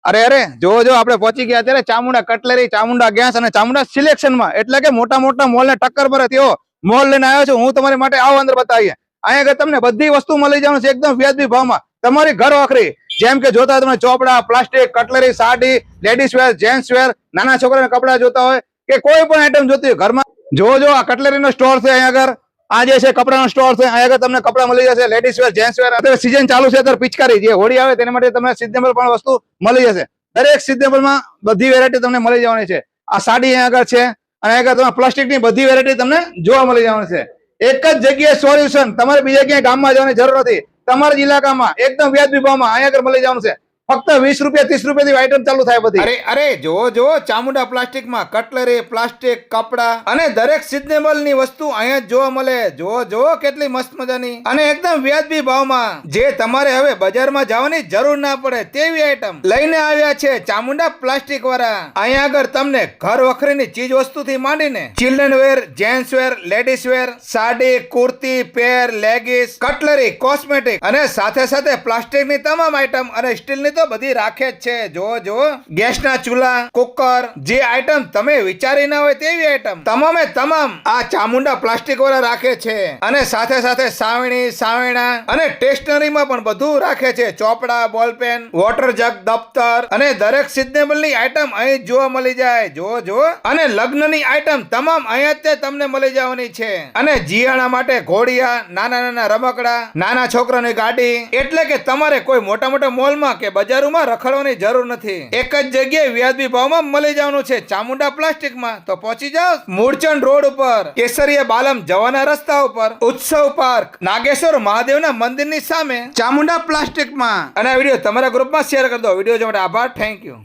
અરે જો જો આપણે પહોંચી ગયા અત્યારે ચામુંડા કટલેરી, ચામુંડા ગેસ અને ચામુંડા સિલેક્શનમાં, એટલે કે મોટા મોટા મોલ ને ટક્કર પર તેઓ મોલ લઈને આવ્યો છું હું તમારી માટે. આવો અંદર બતાવીએ. અહીંયા આગળ તમને બધી વસ્તુ મળી જવાનું છે એકદમ વ્યાજબી ભાવમાં. તમારી ઘર વખરી જેમ કે જોતા તમે ચોપડા, plastic, cutlery, sari, ladies wear, gents wear, નાના છોકરાના કપડા જોતા હોય કે કોઈ પણ આઈટમ જોતી હોય ઘરમાં, જો આ કટલેરીનો સ્ટોર છે. અહીંયા આગળ આ જે છે કપડાનો સ્ટોર છે. અહીંયા આગળ તમને કપડા મળી જશે, લેડીઝ વેર, જેન્ટ્સ વેર. અત્યારે સીઝન ચાલુ છે, અત્યારે પિચકારી જે હોળી આવે તેના માટે તમને સિઝનેબલ પણ વસ્તુ મળી જશે. દરેક સિઝનેબલમાં બધી વેરાયટી તમને મળી જવાની છે. આ સાડી અહીંયા આગળ છે અને અહીંયા આગળ તમે પ્લાસ્ટિકની બધી વેરાયટી તમને જોવા મળી જવાની છે. એક જ જગ્યાએ સોલ્યુશન. તમારે બીજા ક્યાંય ગામમાં જવાની જરૂર નથી. તમારા ઇલાકામાં એકદમ વ્યાજબી ભાવમાં અહીંયા આગળ મળી જવાનું છે. ફક્ત 20 રૂપિયા 30 રૂપિયાથી આઈટમ ચાલુ થાય બધી. અરે જો ચામુંડા પ્લાસ્ટિકમાં કટલેરી, પ્લાસ્ટિક, કપડા અને દરેક સિઝનેબલ ની વસ્તુ અહીંયા જ જોવા મળે. જો કેટલી મસ્ત મજાની અને એકદમ વ્યાજબી ભાવમાં, જે તમારે હવે બજારમાં જવાની જરૂર ના પડે તેવી આઈટમ લઈને આવ્યા છે ચામુંડા પ્લાસ્ટિક વાળા. અહીંયા આગળ તમને ઘર વખરીની ચીજ વસ્તુથી માંડીને children wear, gents wear, ladies wear, sari, kurti, pair, leggings, cutlery, cosmetic અને સાથે પ્લાસ્ટિકની તમામ આઈટમ અને સ્ટીલની તો બધી રાખે જ છે. જો ગેસના ચૂલા, કુકર, જે આઈટમ તમે વિચારી ના હોય તેવી આઈટમ તમામે તમામ આ ચામુંડા પ્લાસ્ટિક વાળા રાખે છે. અને સાથે સાવણી, સાવેણા અને સ્ટેશનરીમાં પણ બધું રાખે છે. ચોપડા, બોલપેન, વોટર જગ, દફતર અને દરેક સિઝનેબલ ની આઈટમ અહીં જોવા મળી જાય. જો અને લગ્નની આઈટમ તમામ અહીંયા જ તમને મળી જવાની છે. અને જીયાણા માટે ઘોડિયા, નાના રમકડા, નાના છોકરાની ગાડી, એટલે કે તમારે કોઈ મોટા મોલમાં કે બજારોમાં રખડવાની જરૂર નથી. એક જ જગ્યાએ વ્યાજબી ભાવમાં મળી જવાનું છે ચામુંડા પ્લાસ્ટિકમાં. તો પહોંચી જાઓ મૂળચંદ રોડ ઉપર, કેસરિયા બાલમ જવાના રસ્તા ઉપર, ઉત્સવ પાર્ક, નાગેશ્વર મહાદેવના મંદિરની સામે ચામુંડા પ્લાસ્ટિકમાં. અને આ વિડીયો તમારા ગ્રુપમાં શેર કરી દો. વિડીયો જોવા માટે આભાર. Thank you.